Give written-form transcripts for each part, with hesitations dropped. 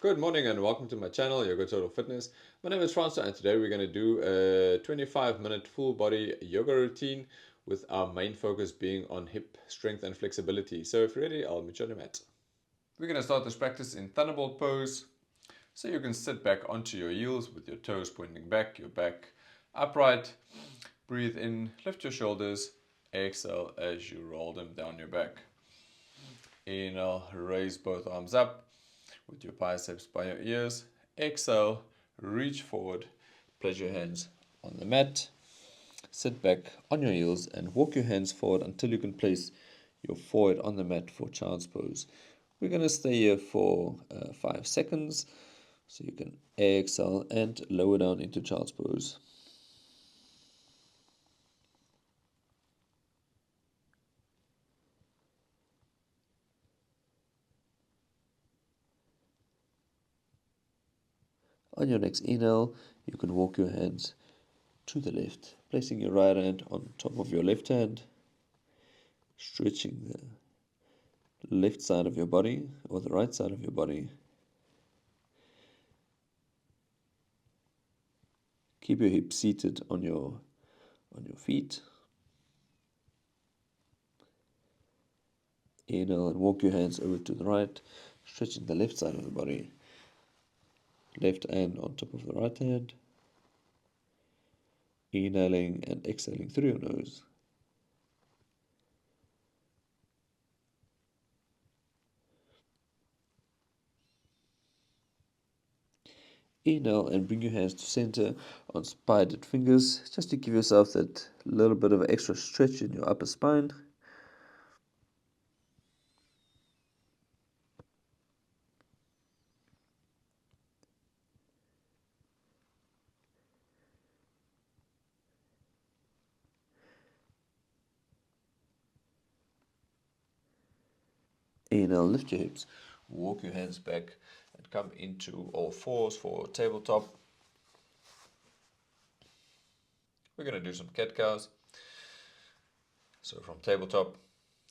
Good morning and welcome to my channel, Yoga Total Fitness. My name is Francois and today we're going to do a 25-minute full body yoga routine with our main focus being on hip strength and flexibility. So if you're ready, I'll meet you on the mat. We're going to start this practice in Thunderbolt pose. So you can sit back onto your heels with your toes pointing back, your back upright. Breathe in, lift your shoulders, exhale as you roll them down your back. Inhale, raise both arms up with your biceps by your ears. Exhale, reach forward, place your hands on the mat. Sit back on your heels and walk your hands forward until you can place your forehead on the mat for child's pose. We're going to stay here for 5 seconds. So you can exhale and lower down into child's pose. On your next inhale, you can walk your hands to the left, placing your right hand on top of your left hand, stretching the left side of your body or the right side of your body. Keep your hips seated on your feet. Inhale and walk your hands over to the right, stretching the left side of the body. Left hand on top of the right hand. Inhaling and exhaling through your nose. Inhale and bring your hands to center on spidered fingers, just to give yourself that little bit of extra stretch in your upper spine. Inhale, lift your hips, walk your hands back and come into all fours for tabletop. We're going to do some cat cows. So from tabletop,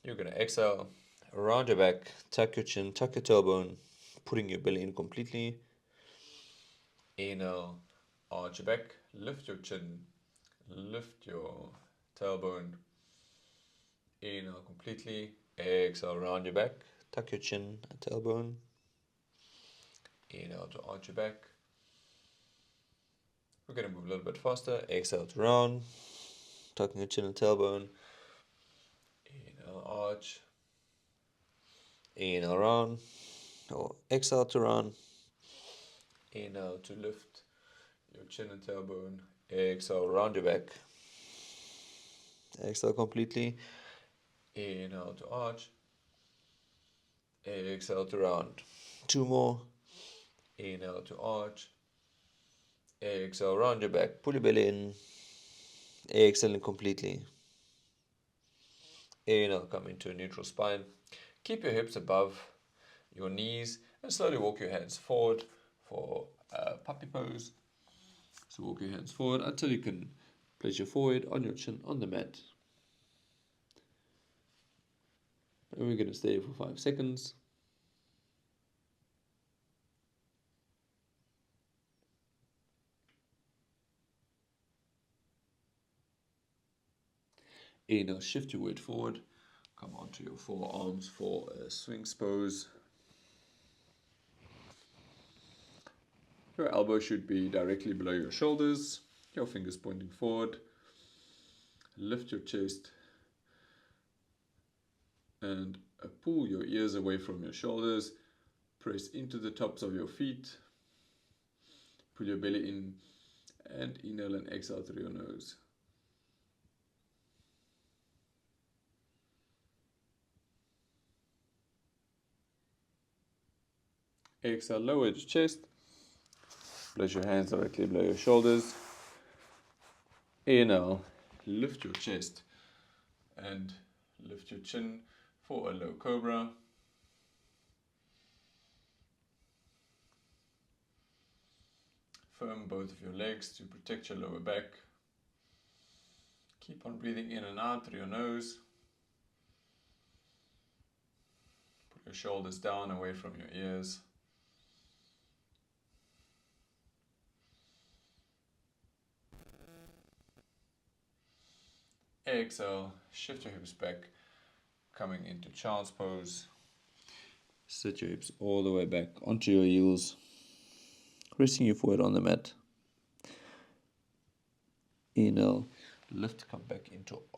you're going to exhale, around your back, tuck your chin, tuck your tailbone, putting your belly in completely. Inhale, arch your back, lift your chin, lift your tailbone. Inhale completely, exhale, round your back, tuck your chin and tailbone. Inhale to arch your back. We're going to move a little bit faster. Exhale to round, tucking your chin and tailbone. Inhale, arch. Inhale, round. Or exhale to round. Inhale to lift your chin and tailbone. Exhale, round your back. Exhale completely. Inhale to arch. Exhale to round. Two more. Inhale to arch. Exhale, round your back. Pull your belly in. Exhaling completely. Inhale, come into a neutral spine. Keep your hips above your knees and slowly walk your hands forward for puppy pose. So walk your hands forward until you can place your forehead on your chin on the mat. And we're going to stay for 5 seconds. Inhale, shift your weight forward. Come onto your forearms for a swings pose. Your elbow should be directly below your shoulders. Your fingers pointing forward. Lift your chest and pull your ears away from your shoulders. Press into the tops of your feet. Pull your belly in and inhale and exhale through your nose. Exhale, lower your chest. Place your hands directly below your shoulders. Inhale, lift your chest and lift your chin for a low cobra. Firm both of your legs to protect your lower back. Keep on breathing in and out through your nose. Put your shoulders down away from your ears. Exhale, shift your hips back, coming into child's pose. Sit your hips all the way back onto your heels, resting your forehead on the mat. Inhale, lift, come back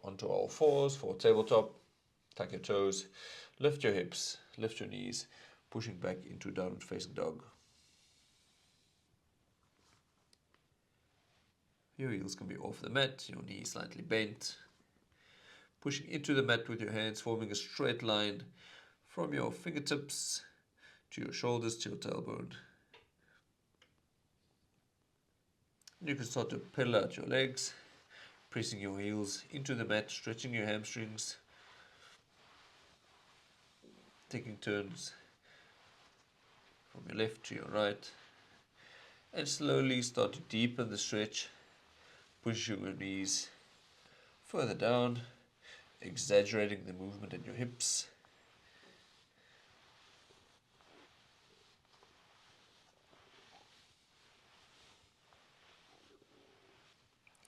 onto all fours for tabletop. Tuck your toes, lift your hips, lift your knees, pushing back into downward facing dog. Your heels can be off the mat, your knees slightly bent. Pushing into the mat with your hands, forming a straight line from your fingertips to your shoulders to your tailbone. You can start to pedal out your legs, pressing your heels into the mat, stretching your hamstrings, taking turns from your left to your right, and slowly start to deepen the stretch, pushing your knees further down, exaggerating the movement in your hips.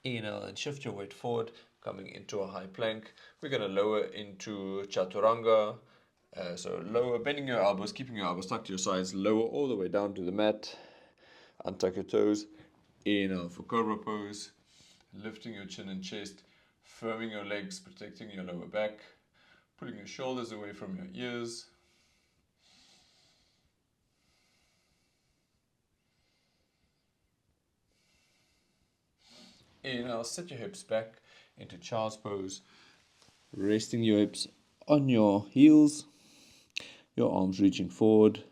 Inhale and shift your weight forward, coming into a high plank. We're going to lower into Chaturanga. So lower, bending your elbows, keeping your elbows tucked to your sides, lower all the way down to the mat. Untuck your toes. Inhale for Cobra pose. Lifting your chin and chest, firming your legs, protecting your lower back, pulling your shoulders away from your ears. Inhale, sit your hips back into child's pose, resting your hips on your heels, your arms reaching forward,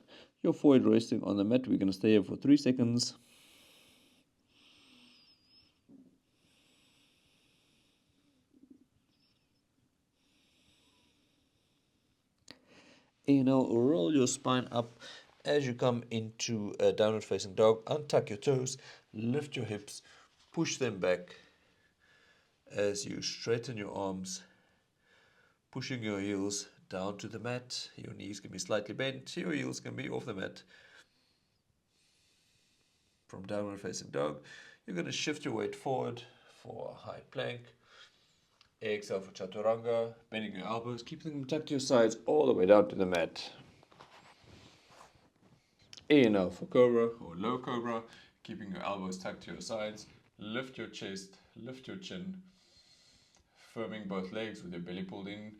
your forehead resting on the mat. We're going to stay here for 3 seconds. Inhale, roll your spine up as you come into a downward facing dog. Untuck your toes, lift your hips, push them back as you straighten your arms, pushing your heels down to the mat. Your knees can be slightly bent, your heels can be off the mat. From downward facing dog, you're going to shift your weight forward for a high plank. Exhale for Chaturanga, bending your elbows, keeping them tucked to your sides all the way down to the mat. Inhale for Cobra or Low Cobra, keeping your elbows tucked to your sides. Lift your chest, lift your chin, firming both legs with your belly pulled in.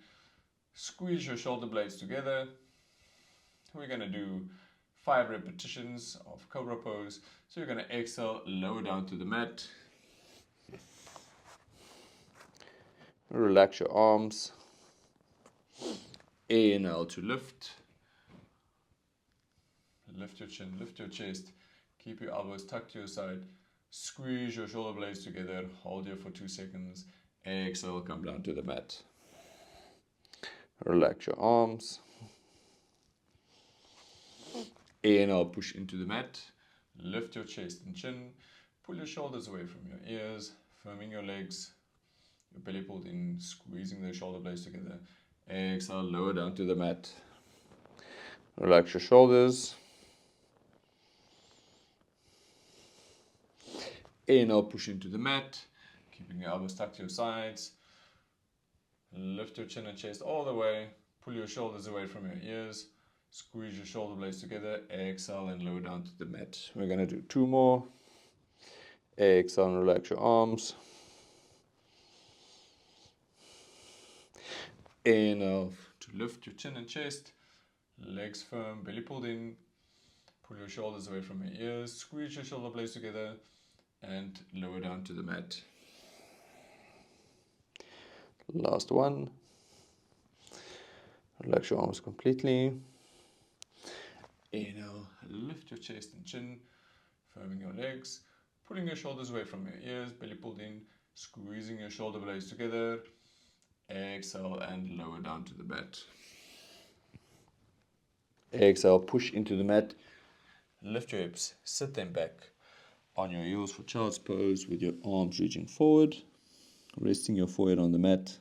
Squeeze your shoulder blades together. We're going to do 5 repetitions of Cobra pose. So you're going to exhale, lower down to the mat. Relax your arms. Inhale to lift. Lift your chin, lift your chest. Keep your elbows tucked to your side. Squeeze your shoulder blades together. Hold here for 2 seconds. Exhale, come down to the mat. Relax your arms. Inhale, push into the mat. Lift your chest and chin. Pull your shoulders away from your ears. Firming your legs. Your belly pulled in, squeezing the shoulder blades together. Exhale, lower down to the mat. Relax your shoulders. Inhale, push into the mat, keeping your elbows tucked to your sides. Lift your chin and chest all the way. Pull your shoulders away from your ears. Squeeze your shoulder blades together. Exhale and lower down to the mat. We're going to do 2 more. Exhale and relax your arms. Inhale to lift your chin and chest. Legs firm, belly pulled in. Pull your shoulders away from your ears. Squeeze your shoulder blades together and lower down to the mat. Last one. Relax your arms completely. Inhale, lift your chest and chin, firming your legs, pulling your shoulders away from your ears, belly pulled in, squeezing your shoulder blades together. Exhale and lower down to the mat. Exhale, push into the mat. Lift your hips, sit them back on your heels for child's pose with your arms reaching forward, resting your forehead on the mat.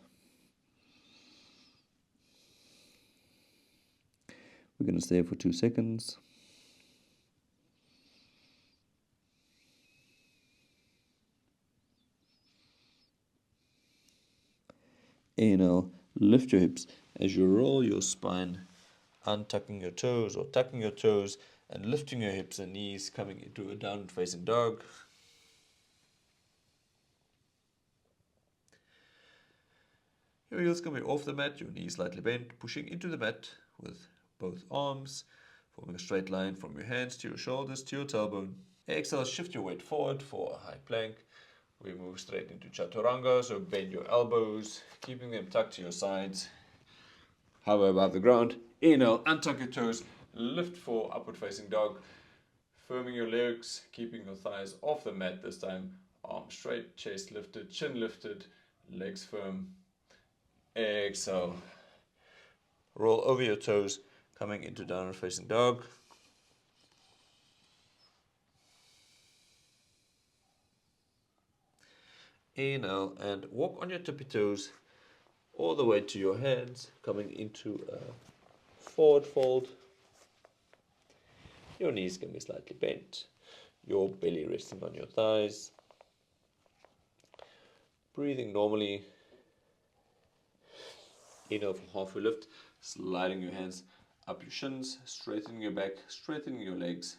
We're going to stay for 2 seconds. Inhale, lift your hips as you roll your spine, untucking your toes or tucking your toes and lifting your hips and knees, coming into a downward facing dog. Your heels can be off the mat, your knees slightly bent, pushing into the mat with both arms, forming a straight line from your hands to your shoulders to your tailbone. Exhale, shift your weight forward for a high plank. We move straight into Chaturanga, so bend your elbows, keeping them tucked to your sides. Hover above the ground. Inhale, untuck your toes, lift for upward facing dog. Firming your legs, keeping your thighs off the mat this time. Arms straight, chest lifted, chin lifted, legs firm. Exhale. Roll over your toes, coming into downward facing dog. Inhale and walk on your tippy toes all the way to your hands, coming into a forward fold. Your knees can be slightly bent, your belly resting on your thighs. Breathing normally. Inhale for halfway lift, sliding your hands up your shins, straightening your back, straightening your legs.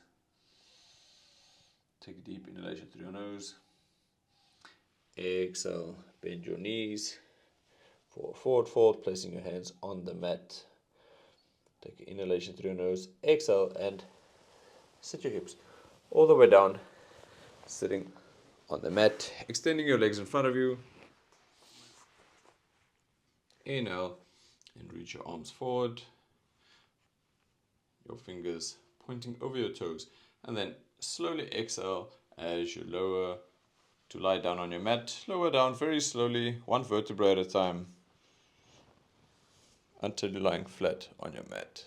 Take a deep inhalation through your nose. Exhale, bend your knees for a forward fold, placing your hands on the mat. Take an inhalation through your nose. Exhale and sit your hips all the way down, sitting on the mat, extending your legs in front of you. Inhale and reach your arms forward, your fingers pointing over your toes, and then slowly exhale as you lower to lie down on your mat. Lower down very slowly, one vertebra at a time, until you're lying flat on your mat.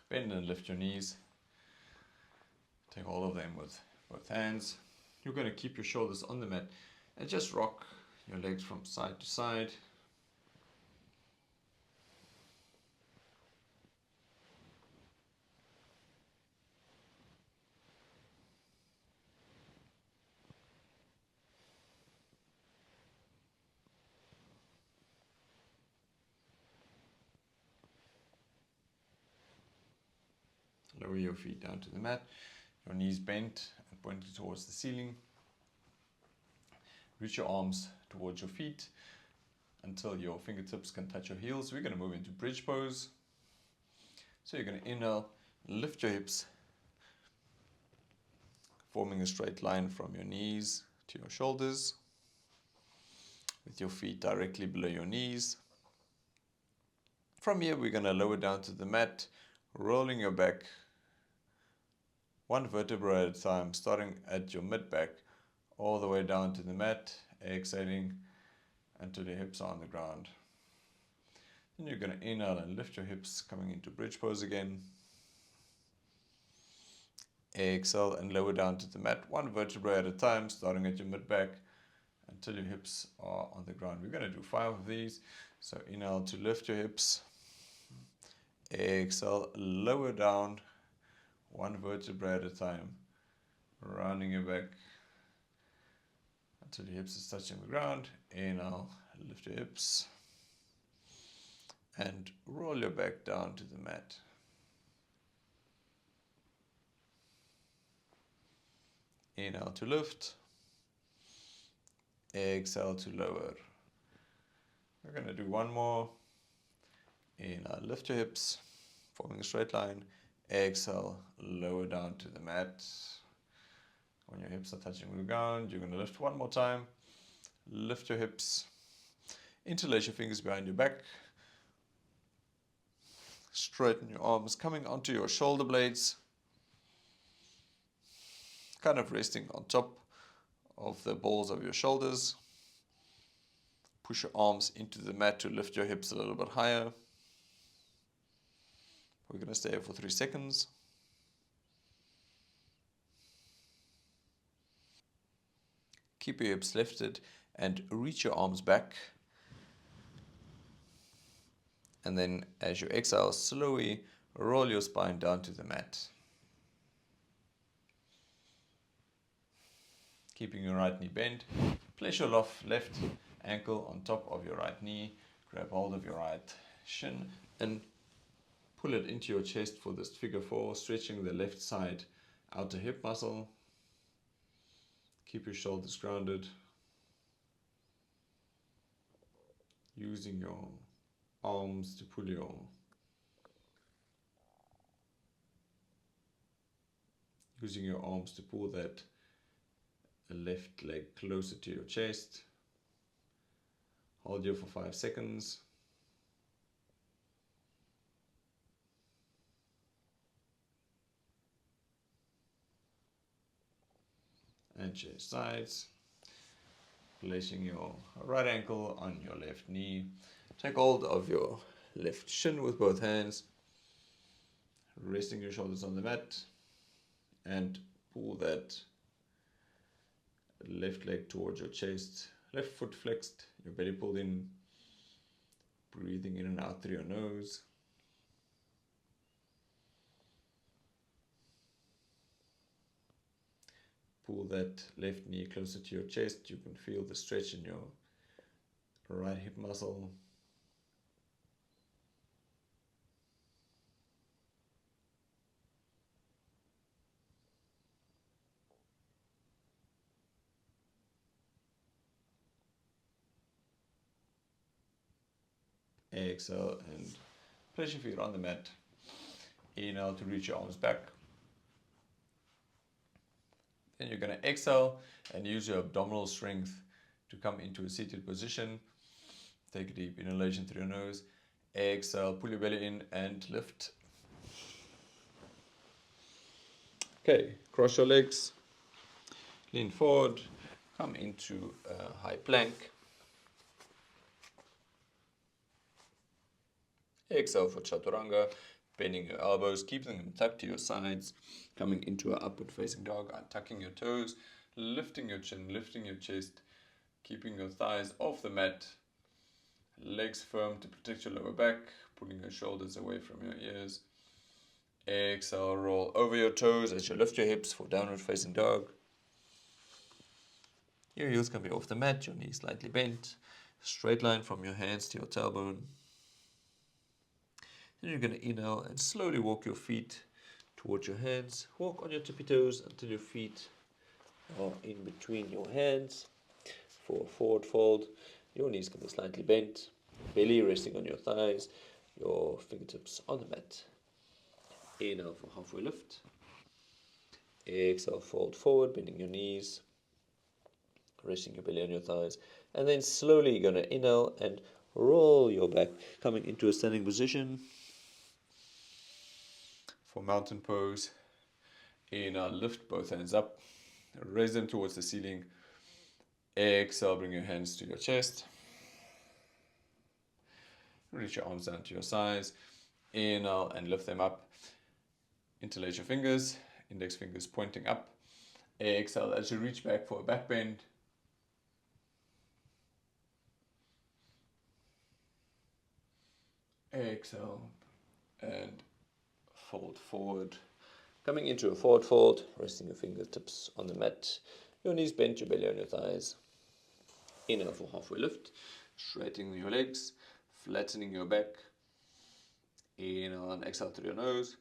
Bend and lift your knees. Take all of them with both hands. You're going to keep your shoulders on the mat and just rock your legs from side to side. Lower your feet down to the mat, your knees bent and pointing towards the ceiling. Reach your arms towards your feet until your fingertips can touch your heels. We're going to move into bridge pose. So you're going to inhale, lift your hips, forming a straight line from your knees to your shoulders, with your feet directly below your knees. From here, we're going to lower down to the mat, rolling your back one vertebra at a time, starting at your mid-back, all the way down to the mat, exhaling until your hips are on the ground. Then you're going to inhale and lift your hips, coming into bridge pose again. Exhale and lower down to the mat, one vertebra at a time, starting at your mid-back until your hips are on the ground. We're going to do 5 of these. So inhale to lift your hips. Exhale, lower down, one vertebra at a time, rounding your back until your hips is touching the ground. Inhale, lift your hips and roll your back down to the mat. Inhale to lift. Exhale to lower. We're going to do one more. Inhale, lift your hips, forming a straight line. Exhale, lower down to the mat. When your hips are touching the ground, you're going to lift one more time. Lift your hips. Interlace your fingers behind your back. Straighten your arms, coming onto your shoulder blades. Kind of resting on top of the balls of your shoulders. Push your arms into the mat to lift your hips a little bit higher. We're going to stay here for 3 seconds. Keep your hips lifted and reach your arms back. And then as you exhale, slowly roll your spine down to the mat. Keeping your right knee bent, Place your left ankle on top of your right knee, grab hold of your right shin and pull it into your chest for this figure 4, stretching the left side outer hip muscle. Keep your shoulders grounded. Using your arms to pull that left leg closer to your chest. Hold here for 5 seconds. And change sides. Placing your right ankle on your left knee. Take hold of your left shin with both hands. Resting your shoulders on the mat. And pull that left leg towards your chest. Left foot flexed, your belly pulled in. Breathing in and out through your nose. Pull that left knee closer to your chest. You can feel the stretch in your right hip muscle. Exhale and place your feet on the mat. Inhale to reach your arms back. Then you're going to exhale and use your abdominal strength to come into a seated position. Take a deep inhalation through your nose. Exhale, pull your belly in and lift. Okay, cross your legs. Lean forward. Come into a high plank. Exhale for chaturanga. Bending your elbows, keeping them tucked to your sides, coming into an upward facing dog, tucking your toes, lifting your chin, lifting your chest, keeping your thighs off the mat, legs firm to protect your lower back, pulling your shoulders away from your ears. Exhale, roll over your toes as you lift your hips for downward facing dog. Your heels can be off the mat, your knees slightly bent, straight line from your hands to your tailbone. Then you're going to inhale and slowly walk your feet towards your hands. Walk on your tippy toes until your feet are in between your hands. For a forward fold, your knees can be slightly bent, belly resting on your thighs, your fingertips on the mat. Inhale for halfway lift. Exhale, fold forward, bending your knees, resting your belly on your thighs. And then slowly you're going to inhale and roll your back, coming into a standing position. For mountain pose, inhale, lift both hands up, raise them towards the ceiling. Exhale, bring your hands to your chest. Reach your arms down to your sides. Inhale and lift them up. Interlace your fingers, index fingers pointing up. Exhale as you reach back for a back bend. Exhale and fold forward. Coming into a forward fold, resting your fingertips on the mat. Your knees bent, your belly on your thighs. Inhale for halfway lift, straightening your legs, flattening your back. Inhale and exhale through your nose.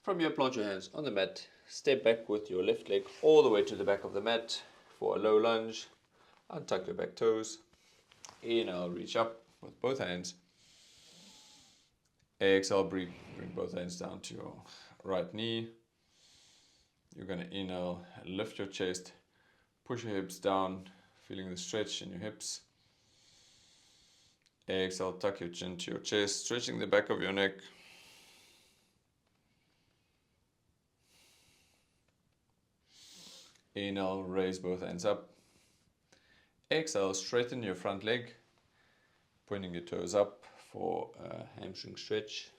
From here, plant your hands on the mat. Step back with your left leg all the way to the back of the mat for a low lunge. Untuck your back toes. Inhale, reach up with both hands. Exhale, bring both hands down to your right knee. You're going to inhale, lift your chest, push your hips down, feeling the stretch in your hips. Exhale, tuck your chin to your chest, stretching the back of your neck. Inhale, raise both hands up. Exhale, straighten your front leg, pointing your toes up for a hamstring stretch.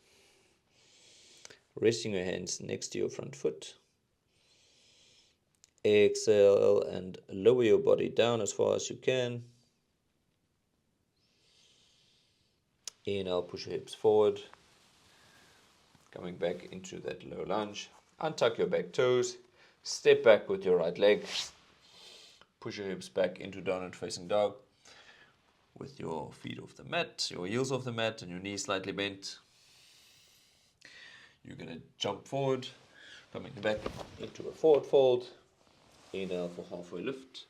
Resting your hands next to your front foot. Exhale and lower your body down as far as you can. Inhale, push your hips forward. Coming back into that low lunge. Untuck your back toes. Step back with your right leg. push your hips back into downward facing dog with your feet off the mat, your heels off the mat, and your knees slightly bent. You're going to jump forward, coming back into a forward fold. Inhale for halfway lift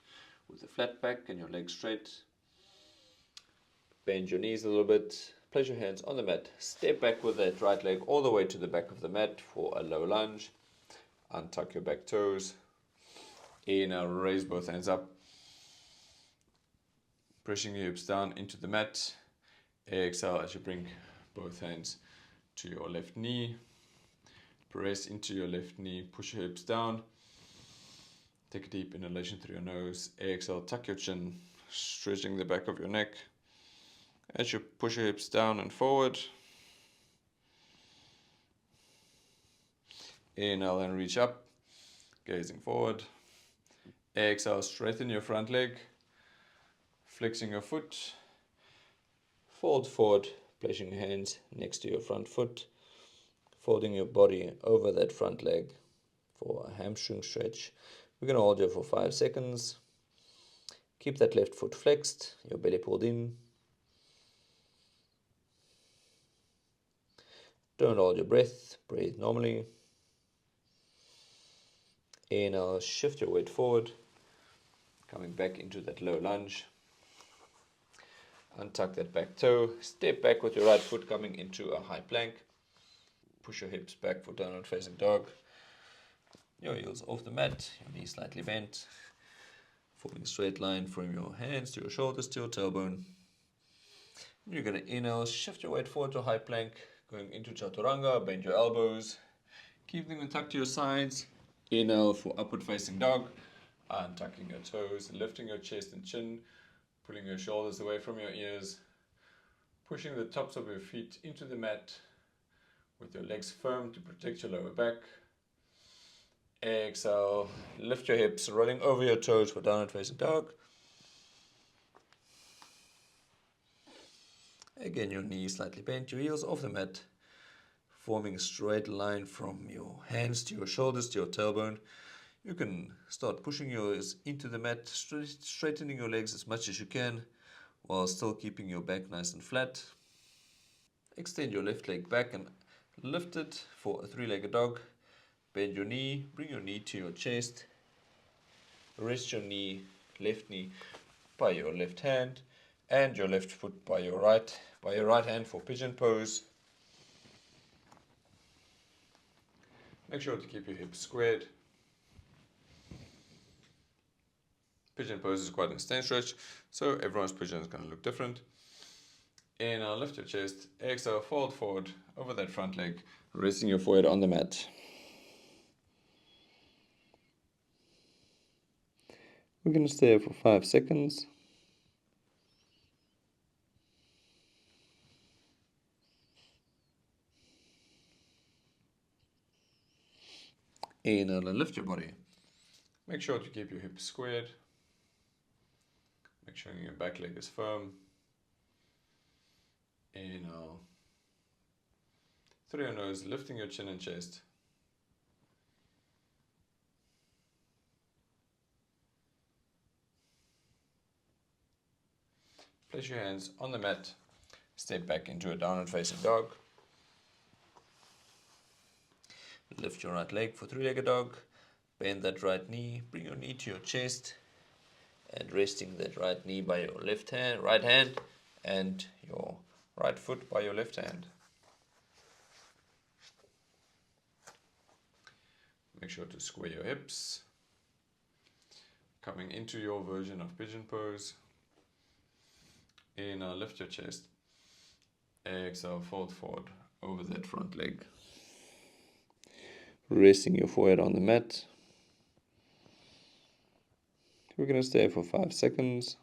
with a flat back and your legs straight. Bend your knees a little bit. Place your hands on the mat. Step back with that right leg all the way to the back of the mat for a low lunge. Untuck your back toes. Inhale, raise both hands up. Pressing your hips down into the mat. Exhale as you bring both hands to your left knee. Press into your left knee. Push your hips down. Take a deep inhalation through your nose. Exhale, tuck your chin, stretching the back of your neck. As you push your hips down and forward. Inhale and reach up, gazing forward. Exhale, straighten your front leg, flexing your foot. Fold forward, placing your hands next to your front foot. Folding your body over that front leg for a hamstring stretch. We're going to hold here for 5 seconds. Keep that left foot flexed, your belly pulled in. Don't hold your breath, breathe normally. Inhale, shift your weight forward, coming back into that low lunge. Untuck that back toe, step back with your right foot coming into a high plank. Push your hips back for downward facing dog. Your heels off the mat, your knees slightly bent. Forming a straight line from your hands to your shoulders to your tailbone. You're going to inhale, shift your weight forward to a high plank, going into chaturanga, bend your elbows. Keep them tucked to your sides. Inhale for upward facing dog. Untucking your toes, lifting your chest and chin, pulling your shoulders away from your ears. Pushing the tops of your feet into the mat with your legs firm to protect your lower back. Exhale, lift your hips, rolling over your toes for downward facing dog. Again, your knees slightly bent, your heels off the mat, forming a straight line from your hands to your shoulders to your tailbone. You can start pushing yours into the mat, straightening your legs as much as you can, while still keeping your back nice and flat. Extend your left leg back and lift it for a 3-legged dog. Bend your knee, bring your knee to your chest. Rest your left knee by your left hand and your left foot by your right hand for pigeon pose. Make sure to keep your hips squared. Pigeon pose is quite an extended stretch, so everyone's pigeon is going to look different. Inhale, lift your chest. Exhale, fold forward over that front leg, resting your forehead on the mat. We're going to stay here for 5 seconds. Inhale and lift your body. Make sure to keep your hips squared. Make sure your back leg is firm. Inhale. Through your nose, lifting your chin and chest. Place your hands on the mat. Step back into a downward facing dog. Lift your right leg for 3-legged dog. Bend that right knee. Bring your knee to your chest. And resting that right knee by your right hand. And your right foot by your left hand. Make sure to square your hips. Coming into your version of pigeon pose. Inhale, lift your chest. Exhale, fold forward over that front leg. Resting your forehead on the mat. We're going to stay for 5 seconds.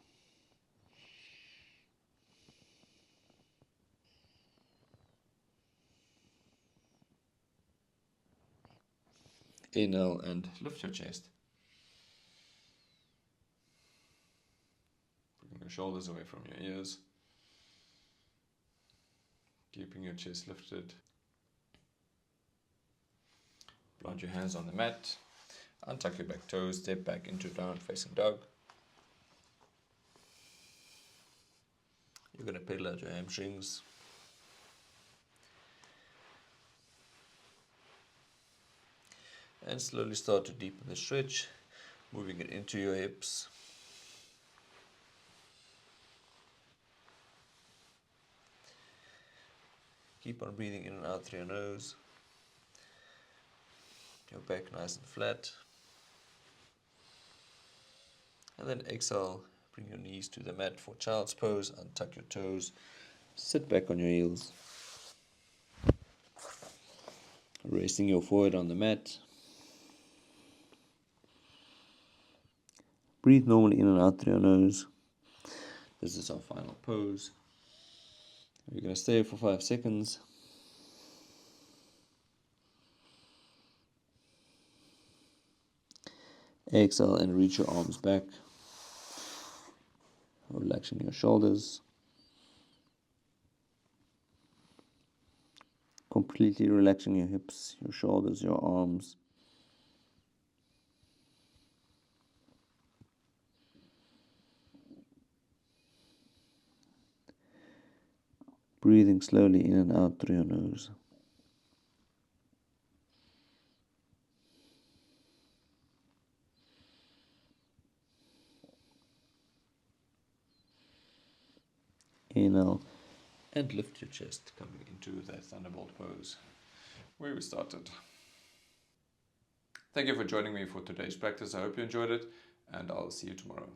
Inhale and lift your chest. Bring your shoulders away from your ears. Keeping your chest lifted. Plant your hands on the mat. Untuck your back toes. Step back into downward facing dog. You're going to pedal out your hamstrings. And slowly start to deepen the stretch, moving it into your hips. Keep on breathing in and out through your nose. Your back nice and flat. And then exhale, bring your knees to the mat for child's pose, untuck your toes, sit back on your heels. Resting your forehead on the mat. Breathe normally in and out through your nose. This is our final pose. We're going to stay for 5 seconds. Exhale and reach your arms back. Relaxing your shoulders. Completely relaxing your hips, your shoulders, your arms. Breathing slowly in and out through your nose. Inhale and lift your chest, coming into that thunderbolt pose where we started. Thank you for joining me for today's practice. I hope you enjoyed it, and I'll see you tomorrow.